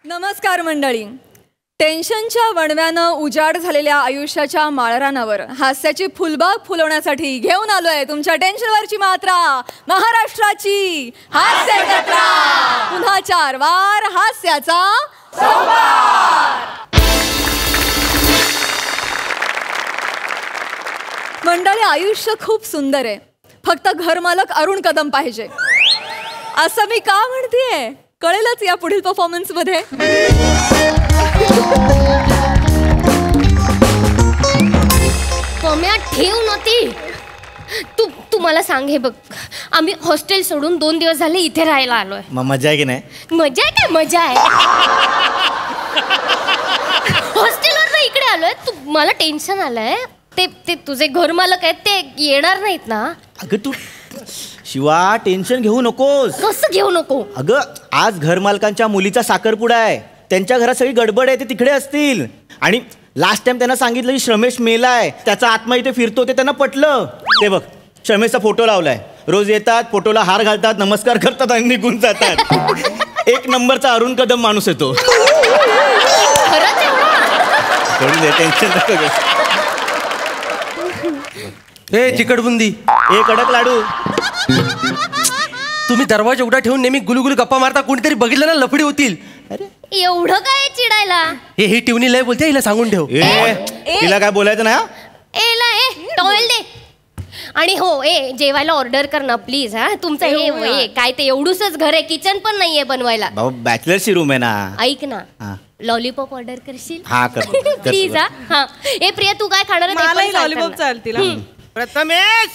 नमस्कार मंडळी. टेन्शनच्या वणव्यानं उजाड झालेल्या आयुष्याच्या माळरानावर हास्याची फुलबाग फुलवण्यासाठी घेऊन आलोय तुमच्या टेन्शनवरची मात्रा, महाराष्ट्राची हास्य जत्रा. पुन्हा 4 वार हास्याचा संभार. मंडळी, आयुष्य खूप सुंदर आहे, फक्त घरमालक अरुण कदम पाहिजे. असं मी का म्हणतेय कळेलच या पुढील परफॉर्मन्स मध्ये. पम्या ठेव नव्हती तू मला सांग. हे बघ, आम्ही हॉस्टेल सोडून 2 दिवस झाले इथे राहायला आलोय. मजा आहे की नाही? मजा आहे काय? मजा आहे. हॉस्टेलवर इकडे आलोय. तू मला टेन्शन आलंय. ते तुझे घर मालक आहेत, ते येणार नाहीत ना? अगं तू शिवा टेन्शन घेऊ नकोस. कसं घेऊ नको? अगं आज घरमालकांच्या मुलीचा साखरपुडा आहे, त्यांच्या घरात सगळी गडबड आहे, ते तिकडे असतील. आणि लास्ट टाइम त्यांना सांगितलं की श्रमेश मेलाय, त्याचा आत्मा इथे फिरतो, ते त्यांना पटलं. ते बघ, श्रमेशचा फोटो लावलाय, रोज येतात, फोटोला हार घालतात, नमस्कार करतात आणि निघून जातात. 1 नंबरचा अरुण कदम माणूस येतो. टेन्शन नको घे. हे चिकटबुंदी, हे कडक लाडू. तुम्ही दरवाजा उघडा ठेवून नेहमी गुलगुल गप्पा मारता, कोणीतरी बघितलं ना लफडी होतील. एवढं काय चिडायला? हे टिवणी लय बोलते, हिला सांगून ठेव. तिला काय बोलायचं ना. टॉवेल दे. आणि हो, जेवायला ऑर्डर कर ना प्लीज. हा, तुमचं हे काय ते एवढूसच घर आहे, किचन पण नाहीये बनवायला. बाबा बॅचलरची रूम आहे ना. ऐक ना, लॉलीपॉप ऑर्डर करशील? हा कर प्लीज. हा. प्रिया, तू काय खाणार? मलाही लॉलीपॉप चालतील. प्रथमेश,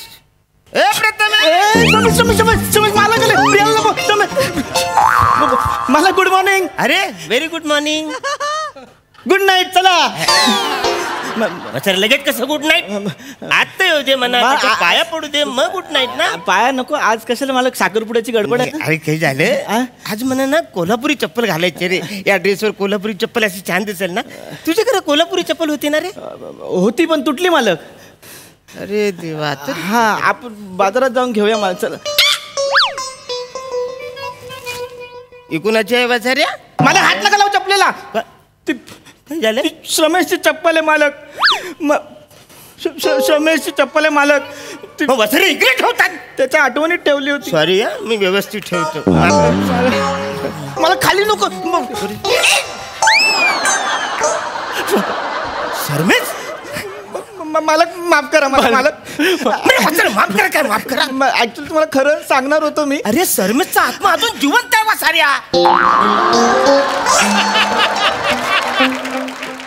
मला गुड मॉर्निंग. अरे very good morning. Good night. चला. सर लगेच कसं गुड नाईट? आता येऊ दे म्हणा, पाया पडू दे, मग गुड नाईट ना. पाया नको, आज कशाला मला साखरपुड्याची गडबड आहे. अरे काही झालं, आज म्हणा ना कोल्हापुरी चप्पल घालायची रे. या ड्रेसवर कोल्हापुरी चप्पल अशी छान दिसेल ना. तुझ्याकडे कोल्हापुरी चप्पल होती ना रे? होती पण तुटली मालक. अरे देवा. हा, आपण बाजारात जाऊन घेऊया मला. चला. इकुणाची आहे वाचाऱ्या? मला हात नका लावू चपलेला. काय झालं? श्रमेशची चप्पल आहे मालक. श्रमेशची चप्पल आहे मालक. वसरे इकडे ठेवतात. त्याच्या आठवणीत ठेवली होती. सॉरी, मी व्यवस्थित ठेवतो. मला खाली नको. शर्मेश, मालक माफ करा मला. मालक माफ करा. काय माफ करा? ऍक्च्युली तुम्हाला खरं सांगणार होतो मी. अरे शर्मेशचा आत्मा अजून जिवंत आहे वासाऱ्या.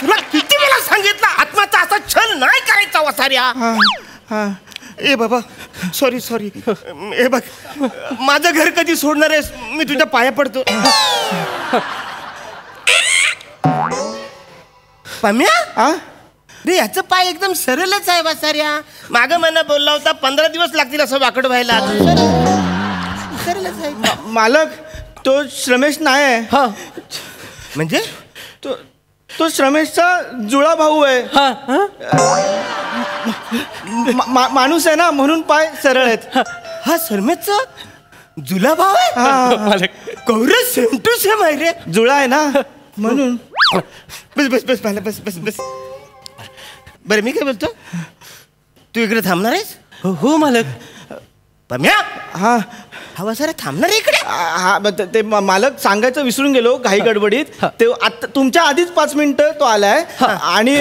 तुला किती वेळा सांगितलं आत्माचा असा छल नाही करायचा वासाऱ्या. ए बाबा, सॉरी. ए बघ, माझं घर कधी सोडणार आहेस? मी तुझ्या पाया पडतो. पम्या, रे याचं पाय एकदम सरळच आहे वासाऱ्या. मागं मला बोलला होता 15 दिवस लागतील असं वाकड व्हायला. सरळच आहे. मालक, तो श्रमेश नाही आहे. हा, म्हणजे तो श्रमेशचा जुळा भाऊ आहे. माणूस आहे ना, म्हणून पाय सरळ आहेत. हा शर्मेशचा जुला भाव आहे. कौरव सेम टू सेम आहे रे. जुळा आहे ना म्हणून. बस. बरं, मी काय बोलतो, तू इकडे थांबणार आहेस? हो मालक. पम्या, हा हवा सर थांबणार आहे इकडे? हा, ते मालक सांगायचं विसरून गेलो काही गडबडीत. ते आता तुमच्या आधीच 5 मिनिटं तो आलाय. आणि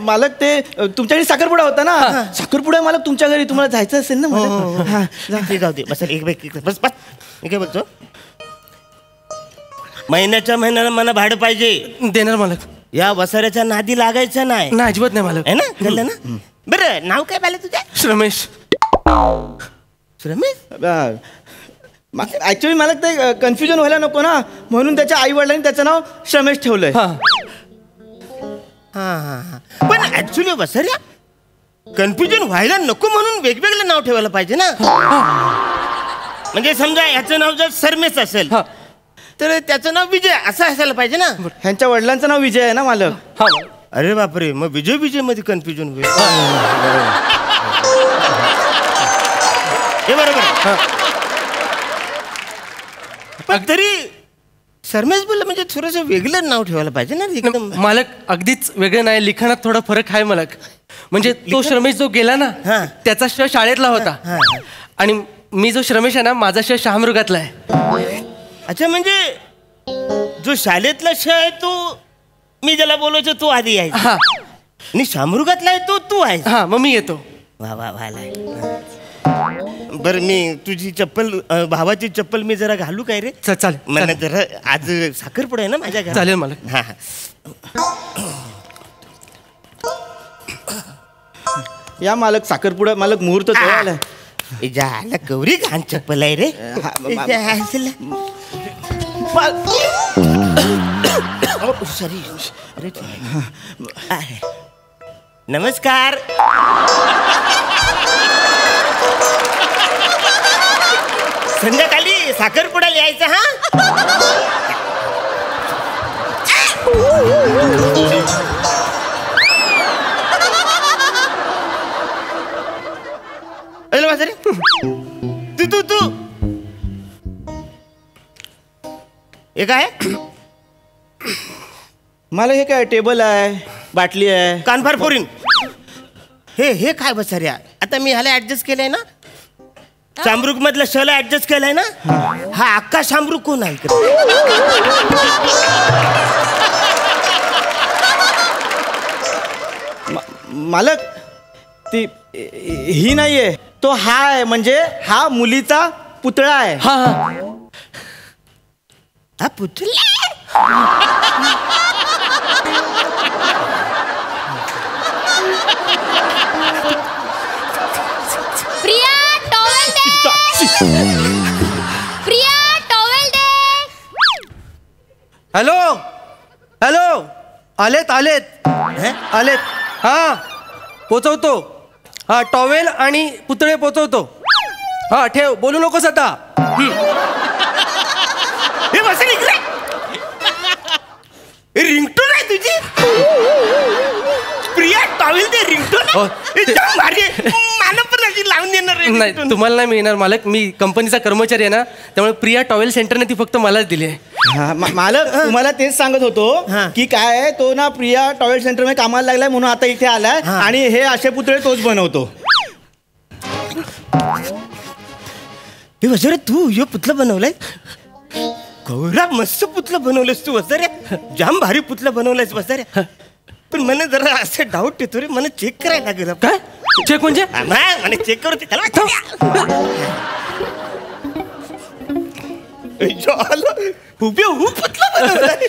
मालक, ते तुमच्याकडे साखरपुडा होता ना. साखरपुडा मालक तुमच्या घरी, तुम्हाला जायचं असेल ना मालक. जाऊ दे. बस बस. मी काय बोलतो, महिन्याला मला भाडं पाहिजे. देणार मालक. या वसाऱ्याच्या नादी लागायचं नाही. ना, अजिबात नाही मालक. आहे ना? कळलं ना? बरं, नाव काय पाहिलं तुझ्या? श्रमेश. ऍक्च्युली मला ते कन्फ्युजन व्हायला नको ना, म्हणून त्याच्या आई वडिलांनी त्याचं नाव श्रमेश ठेवलंय. पण ऍक्च्युली वसाऱ्या कन्फ्युजन व्हायला नको म्हणून वेगवेगळं नाव ठेवायला पाहिजे ना. म्हणजे समजा याचं नाव जर सरमेश असेल तर त्याचं नाव विजय असं असायला पाहिजे ना. ह्यांच्या वडिलांचं नाव विजय आहे ना मालक. अरे बापरे, मग विजय मध्ये कन्फ्युजन होईल. हे बरोबर. पण तरी सरमेश बोलला म्हणजे थोडंसं वेगळं नाव ठेवायला पाहिजे ना एकदम. मालक अगदीच वेगळं नाही, लिखाणात थोडा फरक आहे मालक. म्हणजे तो श्रमेश जो गेला ना हा. त्याचा श शाळेतला होता हा. आणि मी जो श्रमेश आहे ना माझा श शहामृगातला आहे. अच्छा म्हणजे जो शाळेतला श आहे तो मी ज्याला बोलायचो तो आधी आहे हा आणि शामृगातला आहे तो तू आहे. हा मग मी येतो. वा वा व्हायला बरं मी तुझी चप्पल भावाची चप्पल मी जरा घालू काय रे. चालेल मला चालेल. जरा आज साखरपुडा आहे ना माझ्या घरात. चालेल मालक. हा या मालक साखरपुडा मालक मुहूर्त जवळ आलाय. झाला गौरी घाण चप्पल आहे रे. सॉरी अरे नमस्कार. संध्याकाळी साखरपुडा लिहायचा हा. तू तू तू हे काय मला हे काय टेबल आहे बाटली आहे. कानफार फोरीन हे काय बसाऱ्या. आता मी ह्याला ऍडजस्ट केलंय ना शामरुख मधल्या शला ऍडजस्ट केलाय ना. हा अक्का शामरुख कोण आहे इकडे. मालक ती ही नाहीये तो हा आहे म्हणजे हा मुलीचा पुतळा आहे. हा हा हा पुतळा. प्रिया टॉवेल दे. प्रिया टॉवेल दे. हॅलो हॅलो आलेत आलेत आलेत. हा पोचवतो. हा टॉवेल आणि पुतळे पोचवतो. हा ठेव बोलू नकोस आता. हे बसेल इकडे. रिंगटोन आहे तुझी. प्रिया टॉवेल दे रिंगटोन. हो, एकदम भारी आहे. मला पण अशी लावून देणार रे नाही ringtone. तुम्हाला नाही मिळणार मालक. मी कंपनीचा कर्मचारी आहे ना त्यामुळे प्रिया टॉवेल सेंटरने ती फक्त मलाच दिली आहे. हा, मालक तुम्हाला तेच सांगत होतो हा. की काय आहे, तो ना प्रिया टॉयलेट सेंटर मध्ये कामाला लागलाय म्हणून आता इथे आलाय हा. आणि हे असे पुतळे तोच बनवतो. हे वजरे तू हे पुतलं बनवलंय. गौरा मस्त पुतलं बनवलंयस तू वजरे. जाम भारी पुतलं बनवलंयस वजरे. पण मला जरा असे डाऊट येतो रे. मला चेक करायला लागेल. काय चेक म्हणजे मला चेक करू दे. उभे पुतलं बनवलंय.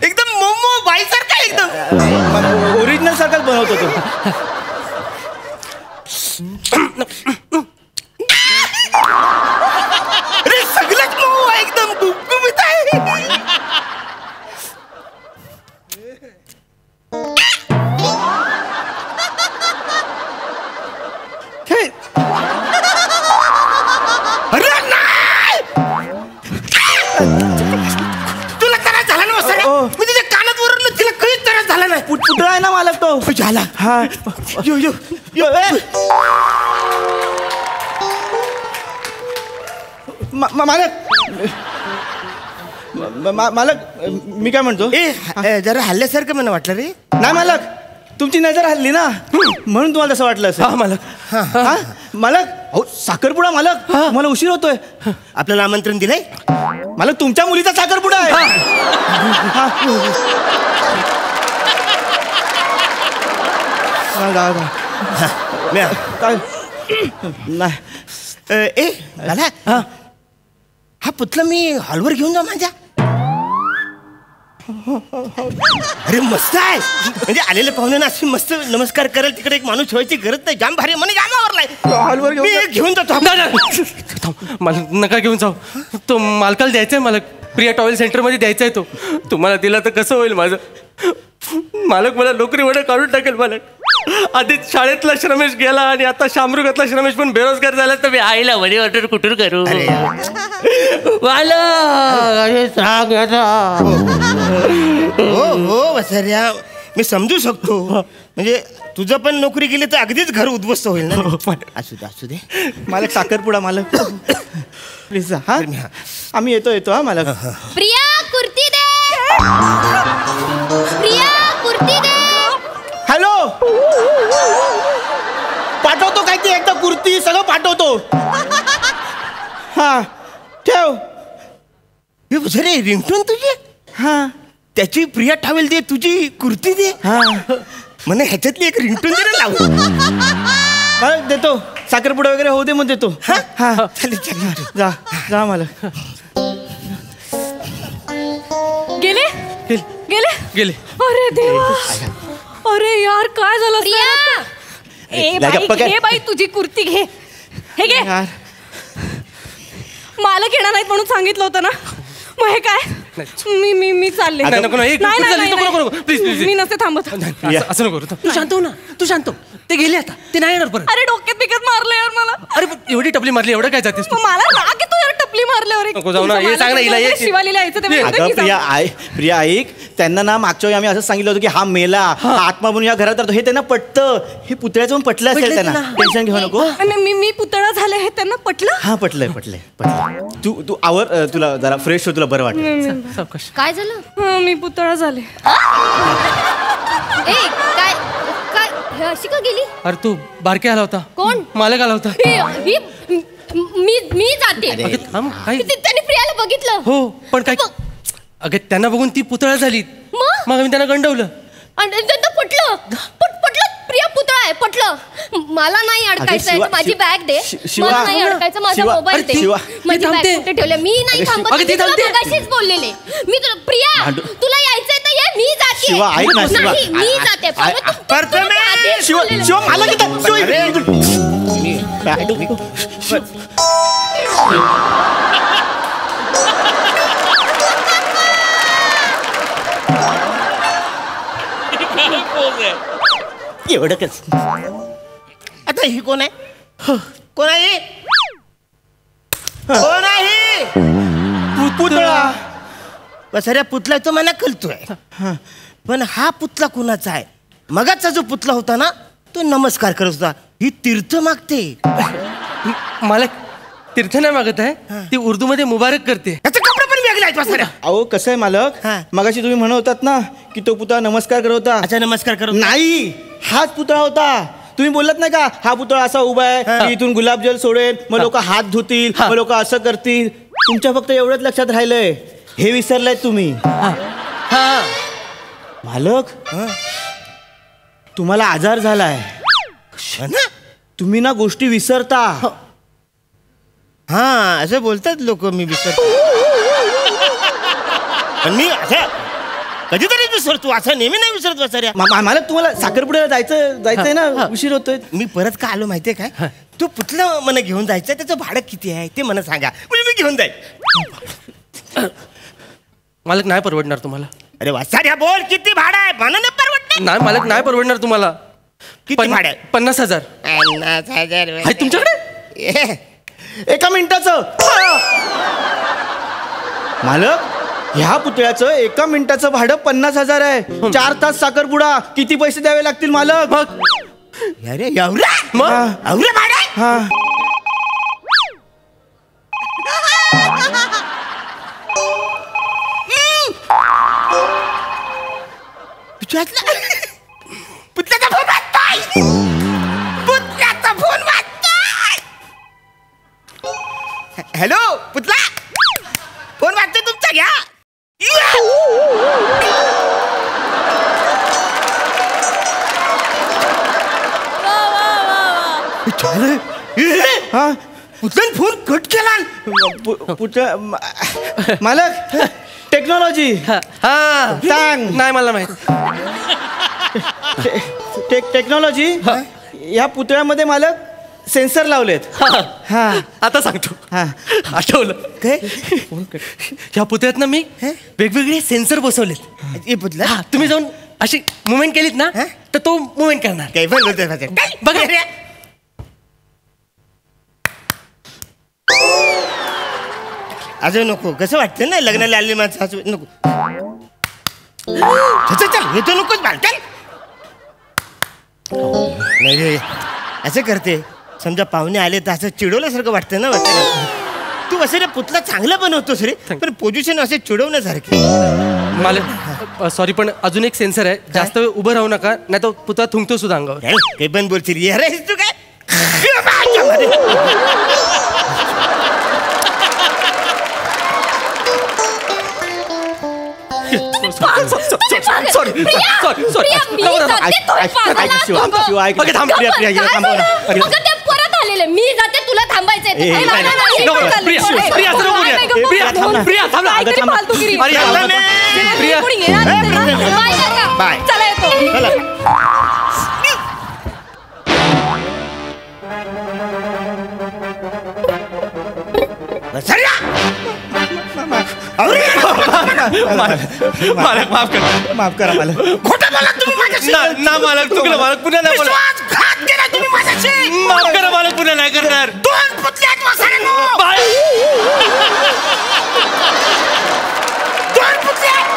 एकदम मोमो बाई सारखा एकदम ओरिजिनल सारखाच बनवतो तो. अरे सगळंच मोमो आहे एकदम गुबगुबीत आहे. हे, अरे नाही. तुला त्रास झाला ना वसाऱ्या? मी तुझ्या कानात वरलं तिला काहीच त्रास झाला नाही. पुतळा आहे ना मालक तो. झाला. हा यो यो यो मालक मी काय म्हणतो ए जरा हल्ल्यासारखं मला वाटलं रे. नाही मालक तुमची नजर हल्ली ना म्हणून तुम्हाला तसं वाटलं हा असेल. मालक. हा मालक अहो साखरपुडा मालक मला उशीर होतोय. आपल्याला आमंत्रण दिलंय. मालक तुमच्या मुलीचा साखरपुडा आहे. हा. म्या. काय नाही ए दादा हा पुतला मी हॉलवर घेऊन जा माझ्या. अरे मस्त आहे. म्हणजे आलेले पाहुण्यांना अशी मस्त नमस्कार करेल तिकडे एक माणूस ठेवायची गरज नाही. जाम भारी म्हणे जाम आवरलाय. हॉलवर घेऊन मी घेऊन जातो. नाही, नाही. थांब, मला नका घेऊन जाऊ. तो मालकाला द्यायचा आहे मालक. प्रिया टॉवेल सेंटरमध्ये द्यायचा आहे तो. तुम्हाला दिला तर कसं होईल माझं. मालक मला नोकरीवर काढून टाकेल मालक. आधीच शाळेतला श्रमेश गेला आणि आता शामरुगातला श्रमेश पण बेरोजगार झाला तर मी आईला वडी ऑर्डर कुठून करू. मालक अरे सांग आता. हो हो वसर्या मी समजू शकतो म्हणजे तुझं पण नोकरी गेली तर अगदीच घर उद्ध्वस्त होईल ना. असू दे मालक साखरपुडा मालक प्लीज हा आम्ही येतो हा मालक. प्रिया कुर्ती दे. प्रिया कुर्ती दे. हॅलो पाठवतो काय ती एकदा कुर्ती सगळं पाठवतो. हा ठेव. हे रिंगटोन तुझी. हा त्याची प्रिया टावेल दे, तुझी कुर्ती दे. हा म्हणे ह्याच्यातली एक रिंगटोन दे ना लावू. मालक देतो साखरपुडा वगैरे होऊ दे मग देतो. हा चालेल जा मालक. गेले गेले गेले. अरे देवा. अरे यार काय झालं प्रिया. ए गप्पा बाई काय? घे बाई तुझी कुर्ती घे. हे घे. यार मालक येणार नाहीत म्हणून सांगितलं होतं ना. मग हे काय मी चालले. नाही, नको, नाही, नको, please. मी नसते थांबत. असं नको करू. तू शांत हो ना. तू शांत हो. ते गेले आता. ते नाही येणार परत. अरे डोक्यात बिकत मारलं यार मला. अरे पण एवढी टपली मारली एवढं काय जातेस तू? मग मला राग येतो यार टपली मारल्यावर. नको जाऊ ना. हे तुमचं सांग ना हिला. मालक शिवालीला यायचं ते म्हणते अगं की जाऊ. प्रिया ऐक त्यांना ना मागच्या वेळी आम्ही असं सांगितलं होतं की हा मेला हा आत्मा म्हणून या घरात राहतो हे त्यांना पटतं. हे पुतळ्याचं पण पटलं असेल पटलं त्यांना. ना. टेन्शन घेऊ नको. आणि मी पुतळा झाले हे त्यांना पटलं. हा पटलंय. तू आवर तुला जरा फ्रेश हो तुला बरं वाटेल. सावकाश. काय झालं? मी पुतळा झाले. ए काय काय हे अशी का गेली? अरे तू बारके आला होता. कोण? मालक आला होता. मी जाते. अगं थांब काय. त्यांनी प्रियाला बघितलं. हो पण काय अगं त्यांना बघून ती पुतळा झाली. मग आम्ही त्यांना गंडवलं. आणि त्यांना पटलं. पटलं प्रिया पुतळा आहे पटलं. मला नाही अडकायचं आहे. माझी बॅग दे. मला नाही अडकायचं. माझा मोबाईल दे. माझी बॅग कुठे ठेवले मी नाही थांबत. मी तुला मगाशीच बोललेले. मी तुला प्रिया तुला यायचंय तर ये. मी जाते. शिवा ऐक ना शिवा. नाही मी जाते. शिवा मला एवढं कस. आता ही कोण आहे? कोण आहे? कोण आहे? पुतळा. बसाऱ्या पुतला तो मला कळतोय. पण हा पुतला कुणाचा आहे? मगाचा जो पुतला होता ना तो नमस्कार करत होता. ही तीर्थ मागते. मालक तीर्थ नाही मागत आहे. ती उर्दू मध्ये मुबारक करते. याचे कपडे पण वेगळे आहेत बसाऱ्या. अहो कसं आहे मालक हा. मगाशी तुम्ही म्हणत होतात ना की तो पुतळा नमस्कार करत होता. अच्छा नमस्कार करत नाही हाच पुतळा होता. तुम्ही बोलत नाही का हा पुतळा असा उभा आहे की इथून गुलाबजल सोडेल मग लोक हात धुतील मग लोक असं करतील. तुमच्या फक्त एवढंच लक्षात राहिलंय हे विसरलाय तुम्ही. मालक तुम्हाला आजार झालाय. तुम्ही ना गोष्टी विसरता. हा असं बोलतात लोक. मी विसरतो पण मी असं कधीतरी विसरतो. असं नेहमी नाही विसरत बसाऱ्या. मालक तुम्हाला साखरपुड्याला जायचंय ना उशीर होतोय. मी परत का आलो माहितीये काय? तो पुतला मला घेऊन जायचं त्याचं भाडं किती आहे ते मला सांगा म्हणजे मी घेऊन जाईल. मालक नाही परवडणार तुम्हाला. अरे वासाऱ्या बोल किती भाडं आहे? मला नाही परवडणार. नाही मालक नाही परवडणार तुम्हाला. किती भाडं आहे? 50,000 50,000 आहे तुमच्याकडे. एका मिनिटाचं. मालक ह्या पुतळ्याचं एका मिनिटाचं भाडं 50,000 आहे. 4 तास साखरपुडा किती पैसे द्यावे लागतील मालक? अरे एवढा मग एवढं भाडं? हा पुतल्याचा फोन वाजतोय. पुतल्याचा फोन वाजतोय. हॅलो पुतला फोन वाजतोय तुमचा घ्या. हा पुतल्याने फोन कट केला. पुतळा मालक टेक्नॉलॉजी हा सांग. नाही मला माहित. टेक्नॉलॉजी या पुतळ्यामध्ये मालक सेन्सर लावलेत. हा आता सांगतो. हा आठवलं काय? ह्या पुतळ्यात ना मी वेगवेगळे सेन्सर बसवलेत. हे पुतला हा तुम्ही जाऊन अशी मुवमेंट केलीत ना तर तो मुवमेंट करणार. काही पण बोलतोय बघा अजून नको. कसं वाटतं ना लग्नाला आलेली माणसं असं नको. चल येतो नकोच बाल. चल नाही रे, असं करते. समजा पाहुणे आले तर असं चिडवल्यासारखं वाटतं ना. तू असं रे पुतला चांगला बनवतोस रे, पण पोझिशन असे चिडवण्यासारखे. मला सॉरी, पण अजून एक सेन्सर आहे. जास्त वेळ उभं राहू नका, नाही तो पुतळा थुंकतो सुद्धा अंगावर. हे पण बोलशील ये रे तू काय. सॉरी परत आलेले. मी जाते, तुला थांबायचंय. बाय. चला येतो. मालक माफ करा, माफ करा मला. खोटं बोला तुम्ही माझ्याशी. ना मालक, चुकलं मालक, पुन्हा नाही बोला. विश्वासघात केला तुम्ही माझ्याशी. माफ करा मालक, पुन्हा नाही करणार. 2 पुतळे आहेत वासऱ्यांनो. 2 पुतळे आहेत.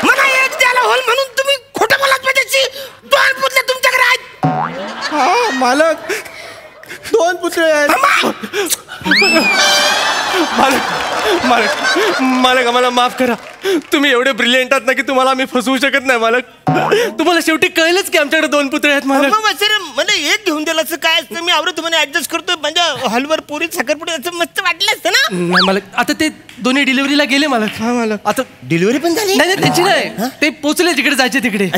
मला एक द्यायला होल म्हणून तुम्ही खोटं बोलात माझ्याशी. 2 पुतळे तुमच्याकडे आहेत. हा मालक, 2 पुतळे आहेत. मालक आम्हाला माफ करा. तुम्ही एवढे ब्रिलियंट आहात ना की तुम्हाला आम्ही फसवू शकत नाही मालक. तुम्हाला शेवटी कळलंच की आमच्याकडे 2 पुतळे आहेत मालक. मला एक घेऊन दिलं असं काय असतं. मी आवडत तुम्हाला ऍडजस्ट करतो. म्हणजे हलवर पुरी साखरपुडी असं मस्त वाटलं असतं ना. नाही मालक, आता ते दोन्ही डिलिव्हरीला गेले मालक. हा मालक. आता डिलिव्हरी पण झाली. नाही त्याची नाही, ते पोचले जिकडे जायचे तिकडे.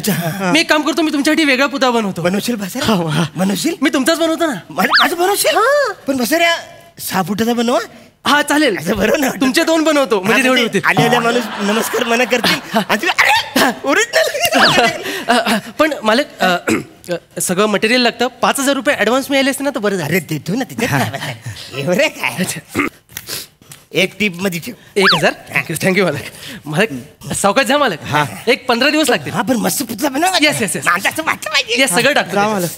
मी एक काम करतो, मी तुमच्यासाठी वेगळा पुतळा बनवतो. बनवशील भाषा? बनवशील? मी तुमचाच बनवतो ना. माझं बनवशील? पण बसऱ्या 6 फुटाचा बनवा. हा चालेल, असं बरोबर ना. तुमचे 2 बनवतो म्हणजे तेवढे होते. आलेल्या माणूस नमस्कार मना करतील. ओरिजिनल. पण मालक सगळं मटेरियल लागतं. 5,000 रुपये ऍडव्हान्स मिळाले असते ना तर बरं झालं. अरे देतो ना तिथे. एवढं काय. एक टीप मध्ये ठेव. 1,000. थँक्यू मालक. मालक सावकाश जा मालक. एक 15 दिवस लागतील. हा पण मस्त पुतळा बनव. येस येस येस माझं असं वाटलं पाहिजे. येस, सगळं टाकतो मालक.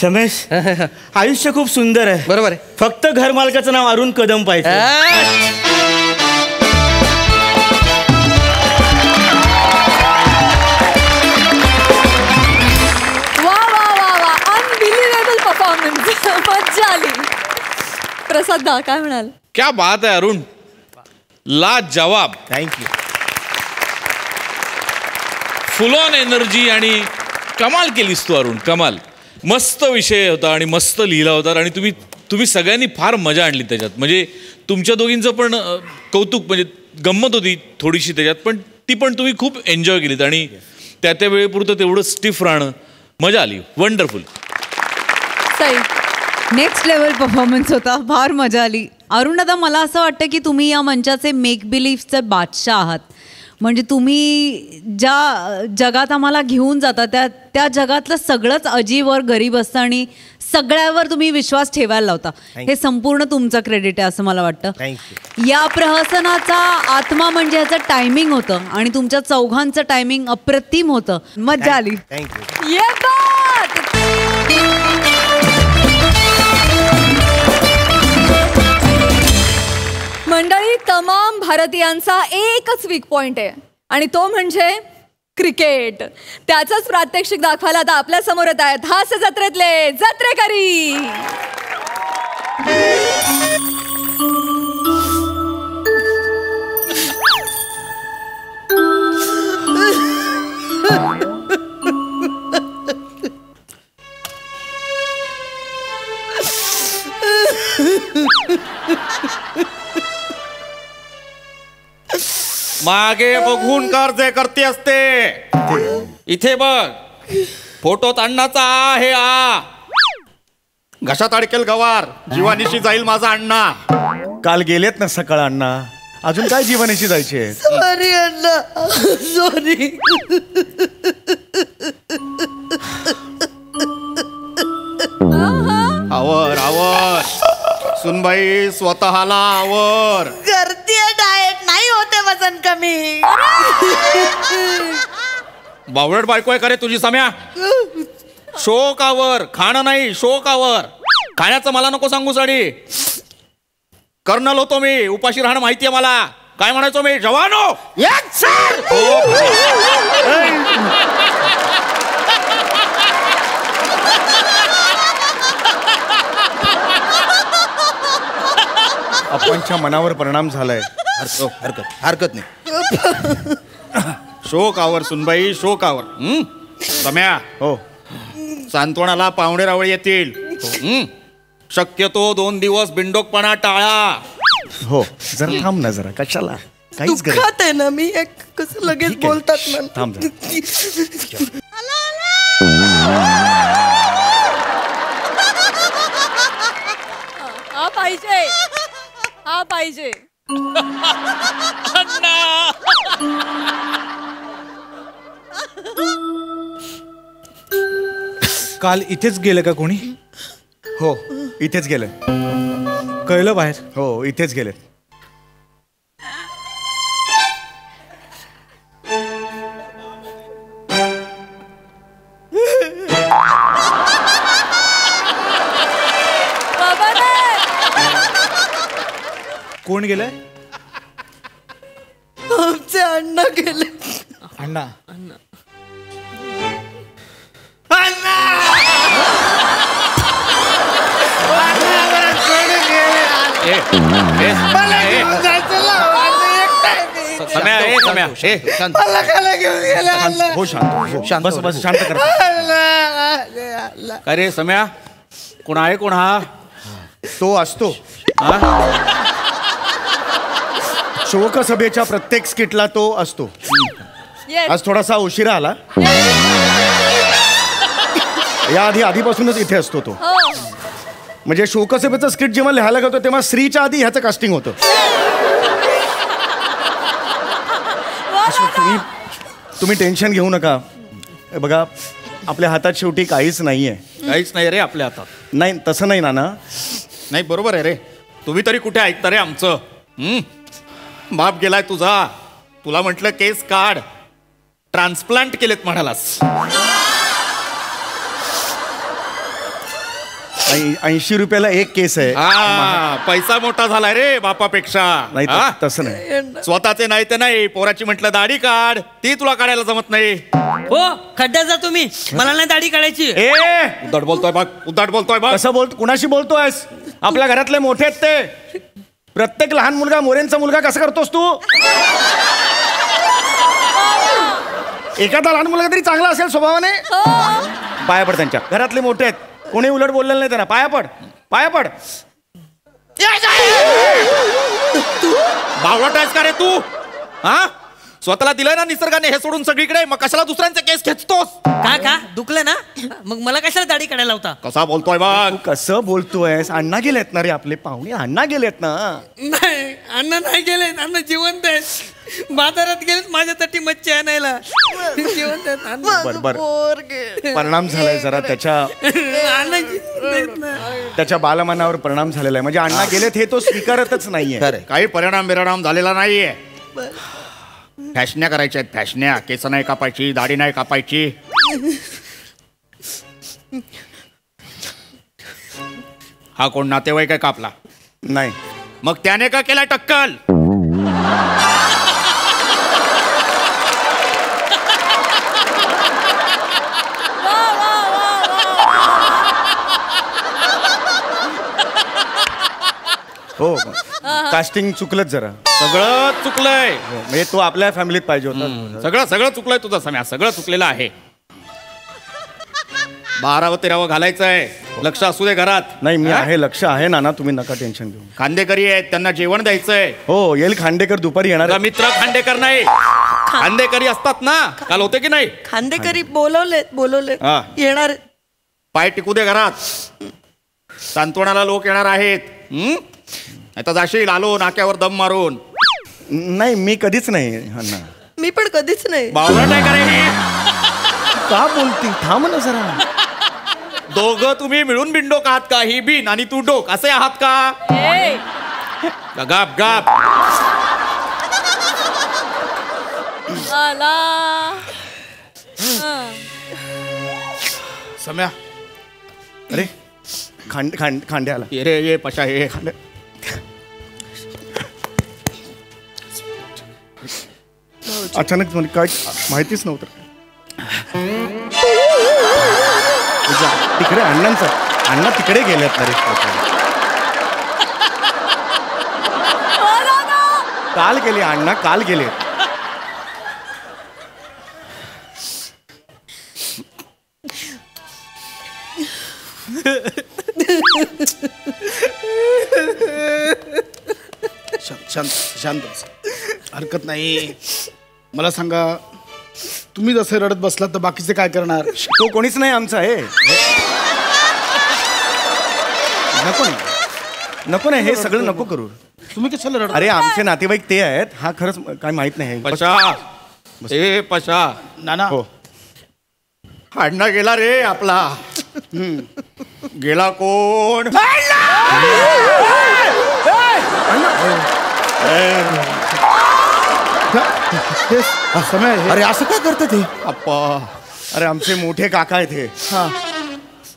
रमेश, आयुष्य खूप सुंदर आहे. बरोबर आहे. फक्त घर मालकाचं नाव अरुण कदम पाहिजे. वा वा वा वा, अनबिलिव्हेबल परफॉर्मन्स. मज्जा आली. प्रसाद दा काय म्हणाल? क्या बात है अरुण, लाजवाब. थँक्यू. फुल ऑन एनर्जी आणि कमाल केलीस तू अरुण, कमाल. मस्त विषय होता आणि मस्त लिहिला होता आणि तुम्ही सगळ्यांनी फार मजा आणली त्याच्यात. म्हणजे तुमच्या दोघींचं पण कौतुक, म्हणजे गंमत होती थोडीशी त्याच्यात, पण ती पण तुम्ही खूप एन्जॉय केलीत आणि त्या वेळेपुरतं तेवढं स्टिफ राहणं, मजा आली. Wonderful. Sai, next level performance होता. फार मजा आली. अरुण दादा, मला असं वाटतं की तुम्ही या मंचाचे मेक बिलीफचे बादशाह आहात. म्हणजे तुम्ही ज्या जगात आम्हाला घेऊन जाता त्या जगातलं सगळंच अजीवर गरीब असतं आणि सगळ्यावर तुम्ही विश्वास ठेवायला लावता. हे संपूर्ण तुमचं क्रेडिट आहे असं मला वाटतं. या प्रहसनाचा आत्मा म्हणजे ह्याचं टायमिंग होतं आणि तुमच्या चौघांचं टायमिंग अप्रतिम होतं. मज्जा आली. थँक्यू. ये बात. मंडळी, तमाम भारतीयांचा एकच वीक पॉइंट आहे आणि तो म्हणजे क्रिकेट. त्याचंच प्रात्यक्षिक दाखवायला आता आपल्या समोर येत आहेत हास्य जत्रेतले जत्रेकरी. मागे बघून कर जे करते असते. इथे बघ, फोटोत अण्णाचा आहे. घशात अडकेल गवार, जीवानिशी जाईल माझा अण्णा. काल गेलेत ना सकाळ अण्णा, अजून काय जीवनाशी जायचे. सॉरी अण्णा, सॉरी. आवर आवर सुनबाई, स्वतःला आवर. करतीये डाएट, नाही होते वजन कमी. बावळट बायको आहे करे तुझी सम्या. शोकावर खाणं नाही, शोकावर. खाण्याचं मला नको सांगू साडी. कर्नल होतो मी, उपाशी राहणं माहितीये मला. काय म्हणायचो मी? जवानो. Yes sir. आपणच्या मनावर परिणाम झालाय. हरकत नाही. शोक आवर सुनबाई, शोक आवर. सम्या, हो सांत्वनाला पाहुणे रावळे येतील. शक्यतो 2 दिवस बिंडोकपणा टाळा. हो जरा थांब ना जरा. कशाला? काहीच गरज दुःखात आहे ना मी. कसं लगेच बोलतात ना. थांब जरा. हा पाहिजे, हा पाहिजे. काल इथेच गेलं का कोणी? हो इथेच गेले. कळलं बाहेर? हो इथेच गेले. कोण गेलंय? आमचे अण्णा गेले. अण्णा? हो शांत बस बस शांत कर. काय रे सम्या, कोण आहे? कोण हा? तो असतो शोकसभेच्या प्रत्येक स्किटला तो असतो. आज थोडासा उशिरा आला. या आधीपासूनच इथे असतो तो. म्हणजे शोकसभेचं स्किट जेव्हा लिहायला गेलो तेव्हा श्रीच्या आधी ह्याचं कास्टिंग होतं. तुम्ही टेन्शन घेऊ नका. बघा आपल्या हातात शेवटी काहीच नाहीये. काहीच नाही रे आपल्या हातात. नाही तसं नाही नाना. नाही बरोबर आहे रे. तुम्ही तरी कुठे ऐकता रे आमचं? बाप गेलाय तुझा. तुला म्हटलं केस काढ, ट्रान्सप्लांट केलेत म्हणालास. 80 रुपयाला एक केस आहे. पैसा मोठा झालाय रे बापापेक्षा. नाही तसं नाही. स्वतःचे नाही ते नाही, पोराची म्हटलं दाढी काढ, ती तुला काढायला जमत नाही. हो खड्ड्यात जा तुम्ही. मला नाही दाढी काढायची. उद्धट बोलतोय बघ, उद्धट बोलतोय बघ. कसं बोलतो? कुणाशी बोलतोयस? आपल्या घरातले मोठे आहेत ते. प्रत्येक लहान मुलगा मोरेंचा मुलगा कसं करतोस तू? एखादा लहान मुलगा तरी चांगला असेल स्वभावाने. पाया पड त्यांच्या. घरातले मोठे आहेत, कोणी उलट बोललेलं नाही त्यांना. पाया पड, पाया पड. बावळट आहेस का रे तू? हा स्वतःला दिलंय ना निसर्गाने हे सोडून सगळीकडे, मग कशाला दुसऱ्यांचे केस खेचतोस? का दुखलं ना मग मला कशाला दाढी काढायला होता? कसा बोलतोय बघ. कसं बोलतोयस? अण्णा गेलेत ना रे आपले पाहुणे. अण्णा गेलेत ना. नाही अण्णा नाही गेलेत. अण्णा जिवंत आहेत. बाजारात गेलेत माझ्यासाठी मच्छी आणायला. जिवंत आहेत. बर परिणाम झालाय जरा त्याच्या. त्याच्या बालमनावर परिणाम झालेला आहे. म्हणजे अण्णा गेलेत हे तो स्वीकारतच नाहीये. काही परिणाम झालेला नाहीये. फॅशन्या करायच्या आहेत, फॅशन्या. केस नाही कापायची, दाढी नाही कापायची. हा कोण नातेवाईक आहे कापला? नाही. मग त्याने का केला टक्कल? हो कास्टिंग चुकलंच जरा. सगळं चुकलंय. म्हणजे तो आपल्या फॅमिलीत पाहिजे होता. सगळं चुकलंय तुझं सम्या. सगळं चुकलेलं आहे. 12व 13व घालायचंय. लक्ष असू दे घरात. नाही मी आहे, लक्ष आहे नाना. तुम्ही नका टेन्शन घेऊ. खांदेकरी आहेत, त्यांना जेवण द्यायचंय. हो येईल खांडेकर दुपारी येणार. मित्र खांडेकर नाही, खांदेकरी असतात ना. काल होते की नाही? खांदेकरी बोलवले येणार. पाय टिकू दे घरात. सांत्वनाला लोक येणार आहेत. आता जाशील आलो नाक्यावर दम मारून. नाही मी कधीच नाही अण्णा. मी पण कधीच नाही. बावळट आहे का रे? का बोलती? थांब ना जरा. दोघं तुम्ही मिळून बिंडोक आहात का? ही बिन आणि तू डोक असे आहात का? गाप गाप. सम्या. अरे खांड्याला ये रे ये पशा ये. अचानक म्हणजे काय माहितीच नव्हतं. तिकडे अण्णा तिकडे गेल्यात ना रे. काल गेले अण्णा, काल गेले. शांत शांत हरकत नाही. मला सांगा, तुम्ही जसे रडत बसलात तर बाकीचे काय करणार? तो कोणीच नाही आमचा आहे. नको नाही हे सगळं नको करू. तुम्ही कशाला रडत? अरे आमचे नातेवाईक ते आहेत. हा खरंच काय माहित नाही. पशा नाना हो. अण्णा गेला रे आपला. गेला कोण? अरे असं काय करतं ते? अप्पा, अरे आमचे मोठे काका आहेत हे.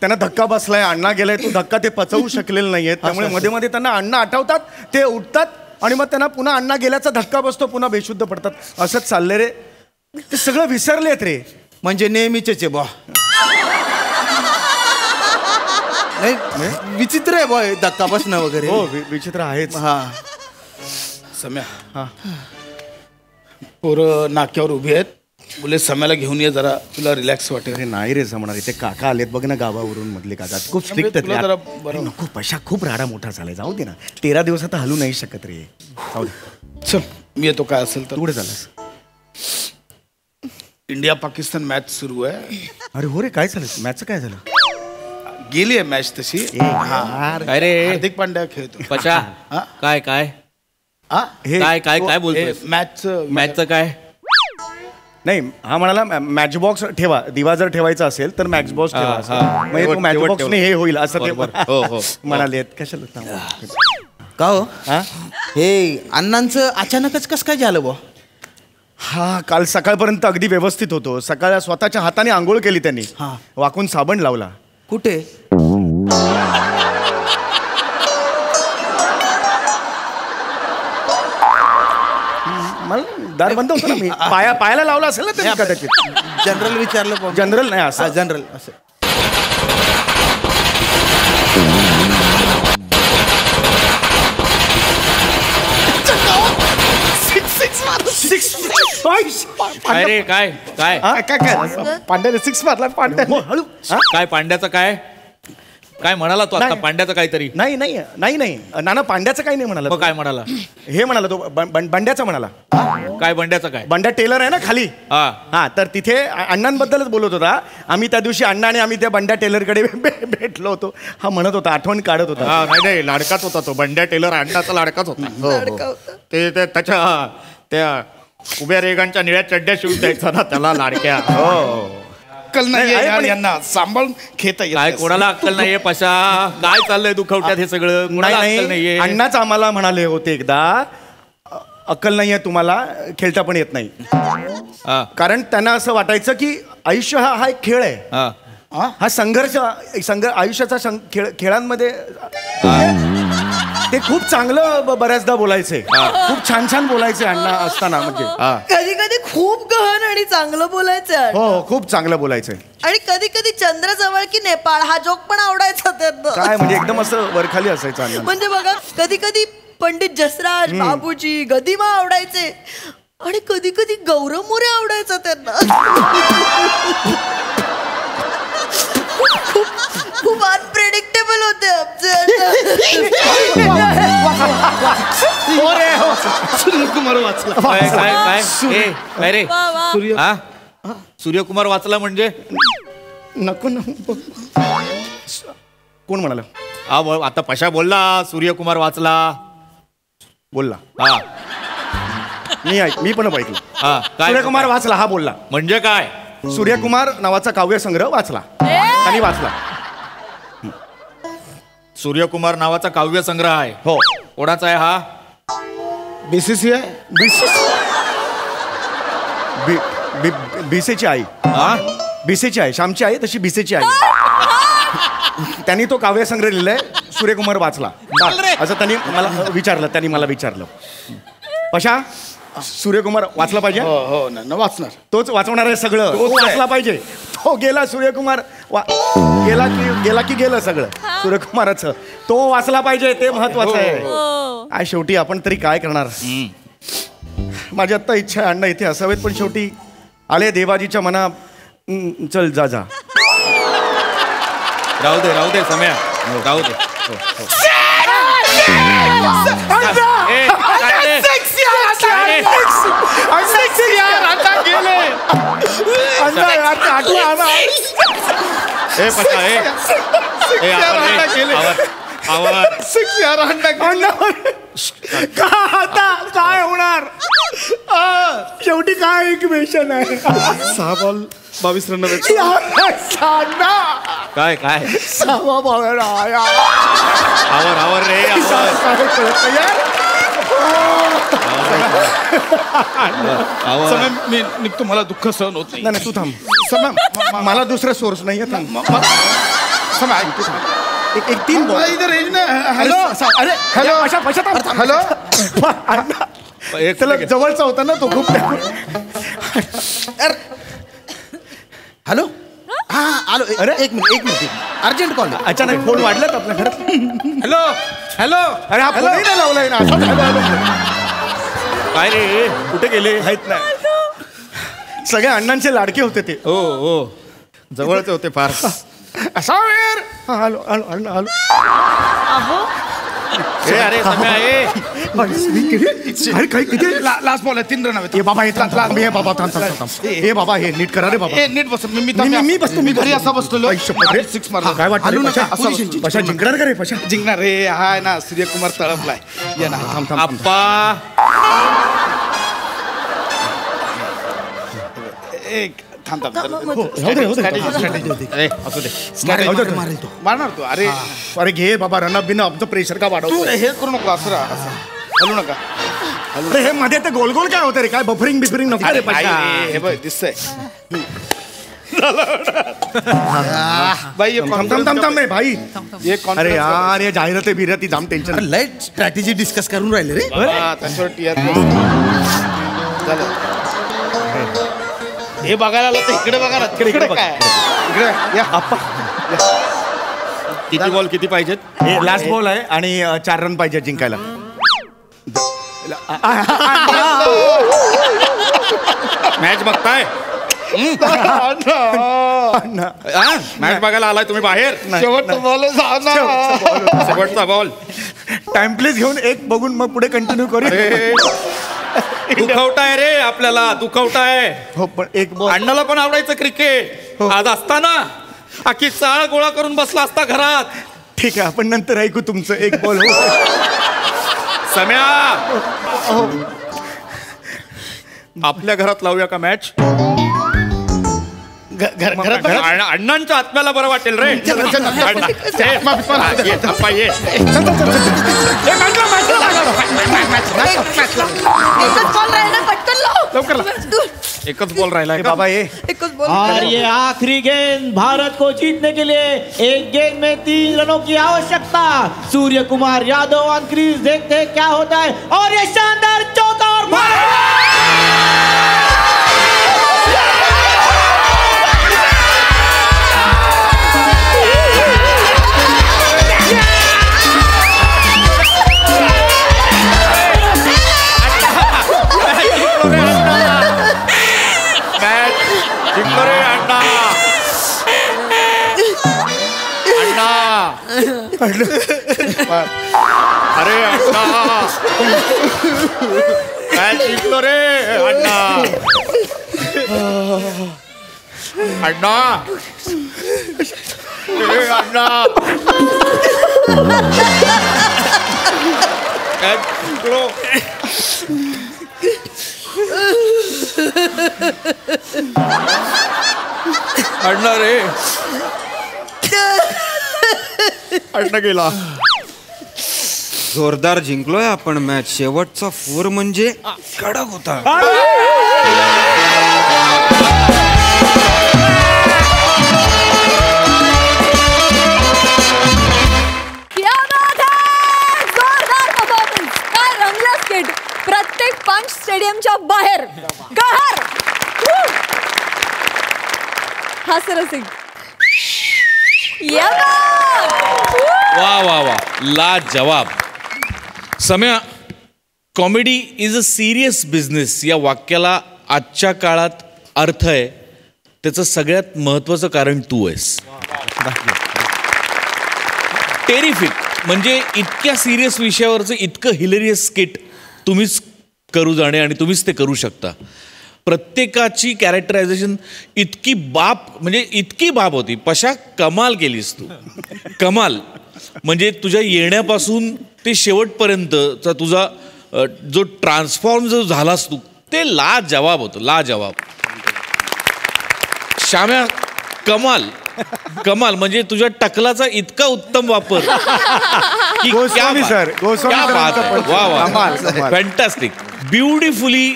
त्यांना धक्का बसलाय, अण्णा गेलाय. तो धक्का ते पचवू शकलेले नाहीयेत. त्यामुळे मध्ये मध्ये त्यांना अण्णा आठवतात, ते उठतात आणि मग त्यांना पुन्हा अण्णा गेल्याचा धक्का बसतो, पुन्हा बेशुद्ध पडतात. असंच चाललंय रे. ते सगळं विसरलेत रे. म्हणजे नेहमीचेच आहे बा. नाही विचित्र आहे बा धक्का बसणं वगैरे. हो विचित्र आहेच. हा सम्या, हा पोरं नाक्यावर उभी आहेत. बोले सम्याला घेऊन ये जरा, तुला रिलॅक्स वाटेल. अरे नाही रे जमणार. ते काका आलेत बघ ना गावावरून, मधले काका खूप स्ट्रिक्ट आहेत. नको पशा, खूप राडा मोठा झालाय. जाऊ दे ना. 13 दिवस आता हलू नाही शकत रे. जाऊ दे. चल मी येतो. काय असेल तर. पुढे झालास. इंडिया पाकिस्तान मॅच सुरू आहे. अरे हो रे, काय झालं मॅचचं? काय झालं? गेली आहे मॅच तशी. काय रे हार्दिक पांड्या खेळतो. पशा काय काय काय काय काय बोलतोय? मॅचचं काय नाही. हा म्हणाला मॅच बॉक्स ठेवा. दिवा जर ठेवायचा असेल तर मॅच बॉक्स ठेवा. म्हणजे तो मॅच बॉक्सने हे होईल असं ते म्हणाले. कशाला का हो? हे अण्णांचं अचानकच कसं काय झालं बा? हा काल सकाळपर्यंत अगदी व्यवस्थित होतो. सकाळ स्वतःच्या हाताने आंघोळ केली त्यांनी. वाकून साबण लावला. कुठे? मला दार बंद होतं ना. मी पायाला लावला असेल ना त्यांनी कदाचित. जनरल विचारलं. जनरल नाही असं. जनरल असं. अरे काय काय काय पांड्याने 6 मारला. पांड्या हळू. काय पांड्याचं काय काय म्हणाला तो आता? पांड्याचं काहीतरी. नाही नाही नाही नाही नाना, पांड्याचं काही नाही म्हणाला. काय म्हणाला? हे म्हणाला तो बंड्याचा म्हणाला. काय बंड्याचं काय? बंड्या टेलर आहे ना खाली. हा तर तिथे अण्णांबद्दलच बोलत होता. आम्ही त्या दिवशी अण्णा आणि आम्ही त्या बंड्या टेलरकडे भेटलो होतो. हा म्हणत होता, आठवण काढत होता. नाही लाडकाच होता तो. बंड्या टेलर अण्णाचा लाडकाच होता. ते त्याच्या त्या उभ्या रेगांच्या निळ्या चड्ड्या शिवून द्यायचा ना त्याला लाडक्या. हो अक्कल नाही यांना सांभाळून खेळता येत. काय कोणाला अक्कल नाहीये पशा? काय चाललंय दुखवट्यात हे सगळं? कोणाला अक्कल नाहीये? अण्णाच आम्हाला म्हणाले होते एकदा, अक्कल नाहीये तुम्हाला, खेळता पण येत नाही. कारण त्यांना असं वाटायचं की आयुष्य हा एक खेळ आहे. हा संघर्ष आयुष्याचा खेळांमध्ये ते खूप चांगलं बऱ्याचदा बोलायचे. खूप छान छान बोलायचे अण्णा असताना. म्हणजे कधी कधी खूप गहन आणि चांगलं बोलायचं. हो खूप चांगलं बोलायचं. आणि कधी कधी चंद्र जवळ की नेपाळ हा जोक पण आवडायचा त्यांना. काय म्हणजे एकदम असं वरखाली असायचं अण्णा. म्हणजे बघा कधी कधी पंडित जसराज बाबूजी गदिमा आवडायचे आणि कधी कधी गौरव मोरे आवडायचा त्यांना. खूप अनप्रेडिक्टेबल होते सूर्यकुमार वाचला. काय रे? सूर्यकुमार वाचला म्हणजे? नको नको. कोण म्हणाला? आता पशा बोलला सूर्यकुमार वाचला. बोलला. मी पण ऐकलं. सूर्यकुमार वाचला हा बोलला. म्हणजे काय? सूर्यकुमार नावाचा काव्यसंग्रह वाचला. त्यांनी वाचला. सूर्यकुमार नावाचा काव्यसंग्रह आहे. हो. कोणाचा आहे हा? BCCI. बीसेची आई. बीसेची आई, श्यामची आई तशी बीसेची आई. त्यांनी तो काव्यसंग्रह लिहिलाय. सूर्यकुमार वाचला असं त्यांनी मला विचारलं. पशा सूर्यकुमार वाचला पाहिजे. हो ना वाचणार. तोच वाचवणार आहे सगळं. तो वाचला पाहिजे. तो गेला सूर्यकुमार गेला की गेलं सगळं सूर्यकुमाराचं. तो वाचला पाहिजे, ते महत्वाचं आहे. काय शेवटी आपण तरी काय करणार. माझी आत्ता इच्छा आहे अण्णा इथे असावेत, पण शेवटी आले देवाजीच्या मना. चल जा जा. राहू दे सम्या, राहू दे. काय होणार शेवटी. काय इक्वेशन आहे. 6 बॉल 22 रन. काय 6वा बॉल. आवर रे समय मी निघतो, मला दुःख सहन होत नाही. तू थांब समय. मला दुसरा सोर्स नाही आहे. समय एक 3 बॉल इधर हॅलो. अरे हॅलो हॅलो. त्याला जवळचा होता ना तो खूप. हॅलो. हा आलो. अरे एक मिनिट अर्जंट कॉल. अचानक फोन वाढलात आपल्या घरात. हॅलो. अरे हा फोनही नाही लावलाय ना. काय रे, कुठे गेले. माहित नाही. सगळ्या अण्णांचे लाडके होते ते. हो जवळचे होते फार. असा वेळ. आलो अण्णा आलो. अरे सम्या अरे काय किती लास्ट बॉल आहे. 3 रन हवे. बाबा हे बाबा हे बाबा हे नीट करा रे बाबा. नीट बस. मी बसतो. मी घरी असा बसतो. 6 मारला. काय वाटतं पशा जिंकणार का रे. पशा जिंकणार रे. हा ना सूर्यकुमार तळपलाय. ये ना. थांब आप्पा. एक थांब. मारणार तू. अरे घे बाबा. रनअप बिन आमचं प्रेशर का वाढवतो. हे करू नको. असं हलू नका. अरे हे मध्ये ते गोल गोल काय होतं रे. काय बफरिंग नको रे. हे बघ दिसतंय. भाई थांब रे भाई. अरे यार हे जाहिराती बिराती जाम टेन्शन. लाईट स्ट्रॅटेजी डिस्कस करून राहिले रे. त्याच्यावर हे बघायला आलं तर इकडे बघा ना. इकडे काय इकडे या. आप्पा किती बॉल किती पाहिजेत. हे लास्ट बॉल आहे आणि 4 रन पाहिजे जिंकायला. मॅच बघताय. मॅच बघायला आलाय तुम्ही बाहेर. शेवटचा बॉल. टाइम प्लीज घेऊन एक बघून मग पुढे कंटिन्यू करू. दुखवताय रे आपल्याला. दुखवताय. हो पण एक बॉल. अण्णाला पण आवडायचं क्रिकेट. आज असताना अख्खी चाळ गोळा करून बसला असता घरात. ठीक आहे आपण नंतर ऐकू तुमचं. एक बॉल. सम्या आपल्या घरात लावूया का मॅच. अण्णांच्या आत्म्याला बरं वाटेल रे. एकच बॉल राहिला बाबा. ये और ये आखिरी गेंद भारत को जीतने के लिए. एक गेंद में 3 रनों की आवश्यकता. Surya Kumar Yadav on crease. देखते हैं क्या होता है. और ये शानदार चौका और अरे अण्णा काय जिंकलो रे. अण्णा अण्णा अण्णा काय जिंकलो. अण्णा रे. अण्णा गेला. जोरदार जिंकलोय आपण मॅच. शेवटचा 4 म्हणजे कडक होता. प्रत्येक पंच स्टेडियमच्या सिंग. वा वा वा, ला जवाब. Samya, comedy is a serious business या वाक्याला आजच्या काळात अर्थ आहे. त्याचं सगळ्यात महत्वाचं कारण तू आहेस. टेरिफिक. म्हणजे इतक्या सिरियस विषयावरचं इतकं हिलेरियस स्किट तुम्हीच करू जाणे आणि तुम्हीच ते करू शकता. प्रत्येकाची कॅरेक्टरायझेशन इतकी बाप होती. पशा कमाल केलीस तू. कमाल. म्हणजे तुझ्या येण्यापासून ते शेवटपर्यंतचा तुझा जो ट्रान्सफॉर्म जो झालास तू, ते ला जवाब होतं. ला जवाब. श्याम्या, कमाल. म्हणजे तुझ्या टकलाचा इतका उत्तम वापर की फॅन्टॅस्टिक. ब्युटिफुली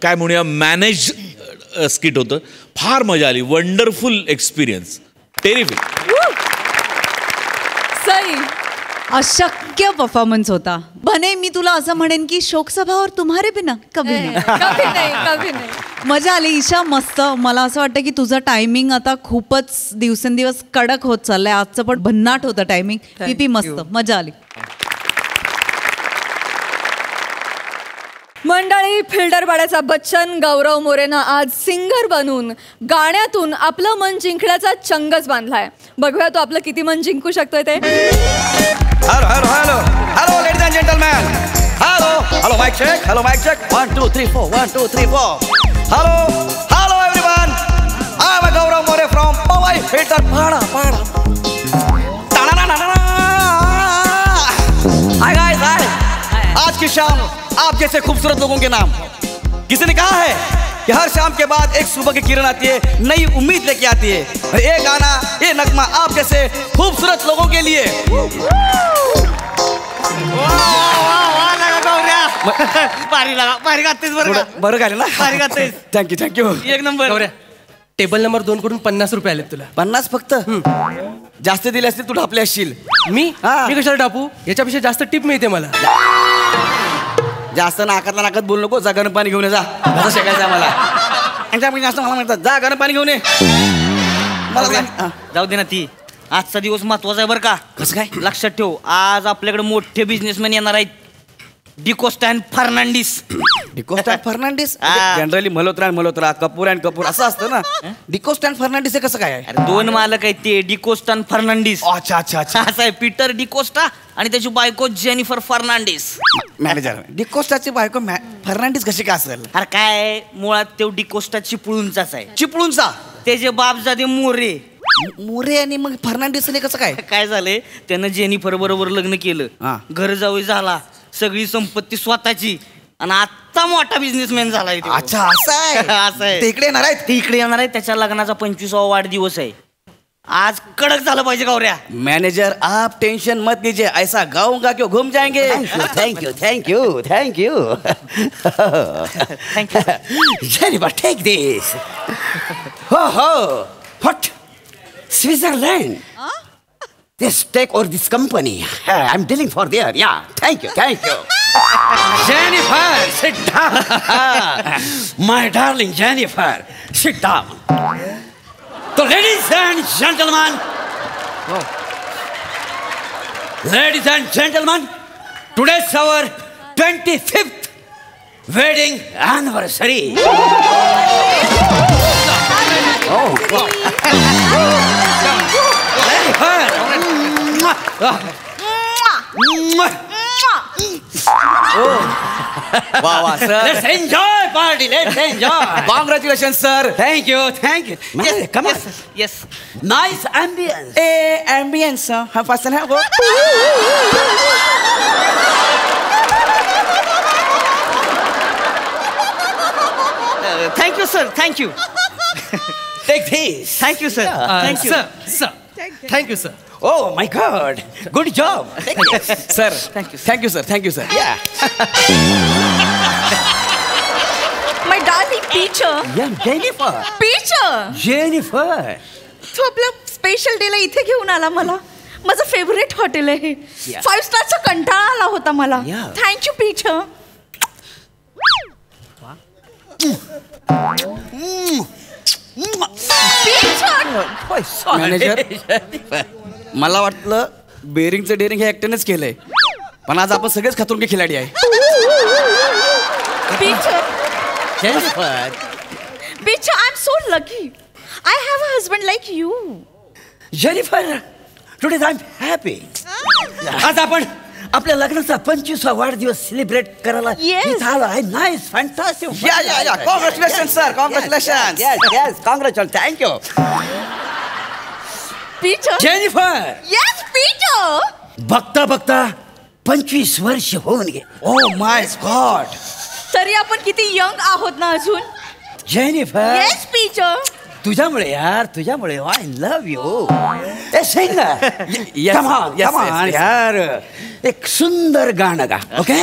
काय म्हणूया मॅनेज स्किट होतं. फार मजा आली. Wonderful experience. टेरिफिक. सही. अशक्य परफॉर्मन्स होता. बने मी तुला असं म्हणेन की शोकसभा और तुम्हारे बिना कभी नाही. मजा आली. ईशा, मस्त. मला असं वाटतं की तुझं टायमिंग आता खूपच दिवसेंदिवस कडक होत चाललंय. आजचं पण भन्नाट होतं टायमिंग. पीपी मस्त. मजा आली. मंडळी, फिल्डरवाड्याचा बच्चन गौरव मोरेनं आज सिंगर बनून गाण्यातून आपलं मन जिंकण्याचा चंगच बांधलाय. बघूया तो आपलं किती मन जिंकू शकतोय ते. Hello hello hello hello ladies and gentleman. Hello hello mic check. Hello mic check. 1 2 3 4 1 2 3 4. Hello hello everyone. I am Gaurav More from Powai Filterpada. Hi guys, hi. आज की शाम आप जैसे खूबसूरत लोगों के नाम. किसी ने कहा है कि हर शाम के बाद एक सुबह की किरण आती है, नई उम्मीद लेके आती है. और ये गाना, ये नगमा आप जैसे खूबसूरत लोगों के लिए. बरं गायलं ना. थँक्यू. एक नंबर. टेबल नंबर 2 कडून 50 रुपये आले तुला. 50 फक्त? जास्त दिले असतील तू ढापले असशील. मी कशाला टापू? याच्यापेक्षा जास्त टिप मिळते मला. जास्त नाकात बोलू नको. जा गरम पाणी घेऊन ये. जा. कसं शेकायचं मला. जास्त मला म्हणतात जा गरम पाणी घेऊन ये. जाऊ दे ना ती. आजचा दिवस महत्वाचा आहे बरं का. कसं काय? लक्षात ठेव, आज आपल्याकडे मोठे बिझनेसमॅन येणार आहेत. D'Costa and Fernandes. D'Costa and Fernandes? Generally Malhotra Kapoor and Kapoor असं असतं ना. डिकोस्टा अँड फर्नांडिस हे कसं काय आहे? 2 मालक आहेत ते, डिकोस्टा अँड फर्नांडिस. अच्छा. असं आहे. पीटर डिकोस्टा आणि त्याची बायको जेनिफर फर्नांडिस. मॅनेजर, डिकोस्टाची बायको फर्नांडिस कशी काय असेल? अरे काय, मुळात तो डिकोस्टा चिपळूणचाच आहे. चिपळूणचा? त्याचे बाप जाते मोरे आणि मग फर्नांडिस कसं काय? काय झालंय, त्यानं जेनिफर बरोबर लग्न केलं. घर जावई झाला, सगळी संपत्ती स्वतःची, आणि आता मोठा बिझनेसमॅन झालाय. अच्छा, असं आहे. असं आहे. इकडे येणार आहेत? ते इकडे येणार आहे. त्याच्या लग्नाचा 25वा वाढदिवस आहे. आज कडक झालं पाहिजे गौऱ्या. मैनेजर, आप टेंशन मत लीजिए. ऐसा गाऊंगा क्यों घूम जाएंगे. Thank you. जेनिफर, टेक दिस. हो. What? Switzerland? This take or this company? I'm dealing for there. Yeah. Thank you. Jennifer, sit down. My darling Jennifer, sit down. So, ladies and gentlemen, today's our 25th wedding anniversary. Oh, wow. Wow, sir. Let's enjoy party. Let's enjoy. Congratulations, sir. Thank you. Yes, come on. Yes. Nice ambience. Ambience. How fast and how? Thank you, sir. Thank you. Take this. Thank you, sir. Thank you. Sir. Thank you, sir. Oh my God! Good job. Thank you, sir. Thank you, sir. Yeah. My darling Peter. Yeah, Jennifer. Jennifer. तू आपल्या special डेला इथे घेऊन आला मला. माझं favourite hotel आहे हे. 5 स्टारचा कंटाळा आला होता मला. Thank you Peter. मॅनेजर मला वाटलं बेरिंगचं डेअरिंग हे एकट्यानेच केलंय, पण आज आपण सगळेच खतरनाक खिलाडी आहे. Bicho, I'm so lucky. I have a husband like you. Jennifer, today I'm happy. आज आपण आपल्या लग्नाचा 25वा वाढदिवस सेलिब्रेट करायला इथं आलो आहे. Nice, fantastic. या congratulation sir, congratulation. Yes congratulation, thank you. Bicho. Jennifer. Yes, Bicho. बघता बघता 25 वर्ष होऊन गेले. Oh my god. तरी आपण किती यंग आहोत ना अजून. जेनिफर. Yes, Bicho. तुझ्यामुळे यार, तुझ्यामुळे. I love you. A singer. Come on यार, एक सुंदर गाणं गा, ओके?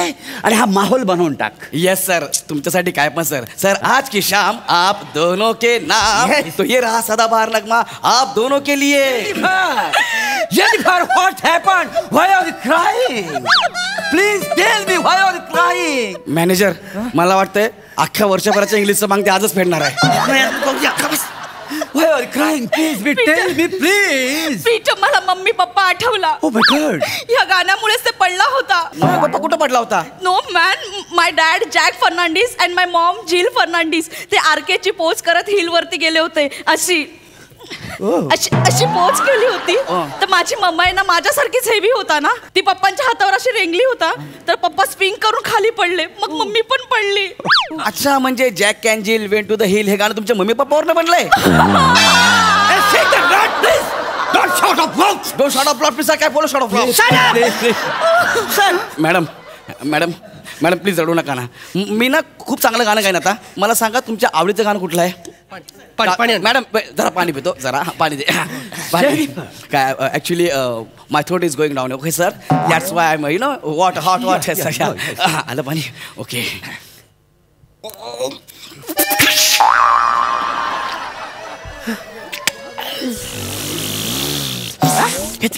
आणि हा माहोल बनवून टाक. यस सर, तुमच्यासाठी काय पण सर. सर आज की शाम आप दोनों के नाम, तो ये रहा सदाबहार नगमा आप दोनों के लिए. Jennifer, what happened? Why are you crying? Please tell me why are you crying? Manager मला वाटतंय अख्ख्या वर्षभराच्या इंग्लिशचं मागते आजच फेडणार आहे. Why are you crying? Please tell me, please. Bicho, मला मम्मी पप्पा आठवला. Oh my God. या गाण्यामुळेच ते पडला होता. मम्मी पप्पा कुठं पडला होता? No man, my dad Jack Fernandes and my mom Jill Fernandes. ते आरकेची पोच करत हिल वरती गेले होते. अशी पोच केली होती. तर माझी मम्मा आहे ना माझ्यासारखीच हेवी होता ना, ती पप्पांच्या हातावर अशी रेंगली होता, तर पप्पा स्विंग करून खाली पडले, मग मम्मी पण पडली. अच्छा, म्हणजे जॅक कॅन जिल वेंट टू द हिल हे गाणं तुमच्या mummy पप्पावरनं बनलंय? Don't shout out loud. Don't shout out loud, please. काय बोलो shout out loud? Shut up. Madam please रडू नका ना. मी ना खूप चांगलं गाणं गाईन आता. मला सांगा तुमच्या आवडीचं गाणं कुठलं आहे? मॅडम जरा पाणी पितो, जरा पाणी दे. काय actually my throat is going down. Okay sir, that's why I am you know hot आलं पाणी. ओके.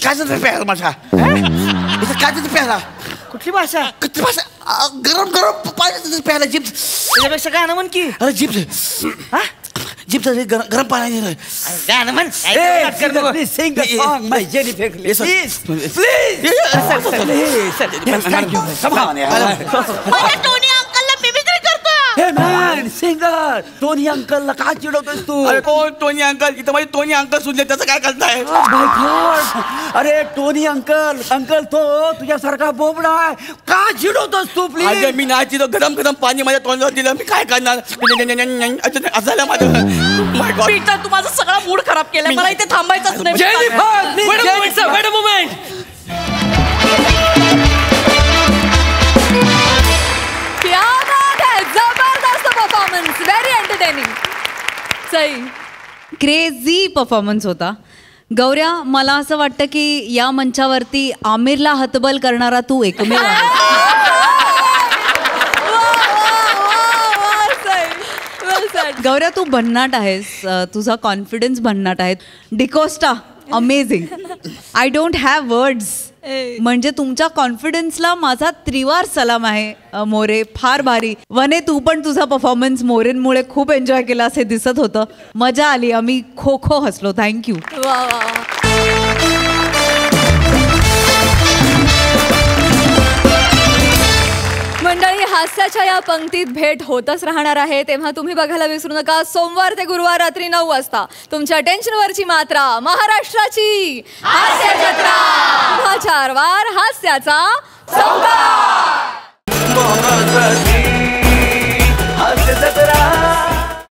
काय प्यायला माझा? इथं काय प्यायला? कुठली भाषा? गरम पाणी प्यायला. जिप्स त्याच्यापेक्षा गाणं म्हण की. अरे जिप्स गरम पाणी गाणं म्हण. Please sing a song my Jennifer. Please Tony अंकलला मिमिक्री करतोय. हे मॅन सिंगर टोनी अंकलला का चिडवतोस तू? कोण टोनी अंकल? इथं माझे टोनी अंकल सुद्धा त्याचं काय करताय? अरे टोनी अंकल तो तुझ्यासारखा बोबडा आहे. का चिडवतोस तू? प्लीज. मी नाही तिथं गरम पाणी माझ्या तोंडावर दिलं, मी काय करणार? झालं माझं. माय गॉड, तू माझा सगळा मूड खराब केलाय. मला इथे थांबायचंच नाही. जबरदस्त परफॉर्मन्स, व्हेरी एंटरटेनिंग. सही क्रेझी परफॉर्मन्स होता. गौऱ्या, मला असं वाटतं की या मंचावरती आमिरला हतबल करणारा तू एकमेव आहे. गौऱ्या, तू भन्नाट आहेस, तुझा कॉन्फिडन्स भन्नाट आहे. D'Costa amazing. I don't have words. म्हणजे तुमच्या कॉन्फिडन्सला माझा त्रिवार सलाम आहे. मोरे, फार भारी. वने, तू पण तुझा परफॉर्मन्स मोरेंमुळे खूप एन्जॉय केला असे दिसत होतं. मजा आली, आम्ही खो हसलो. थँक्यू. मंडळी, हास्याच्या या पंक्तीत भेट होतच राहणार आहे, तेव्हा तुम्ही बघायला विसरू नका. सोमवार ते गुरुवार रात्री 9 वाजता तुमच्या टेन्शनवरची मात्रा, महाराष्ट्राची हास्य जत्रा. 4 वार हास्याचा संवाद.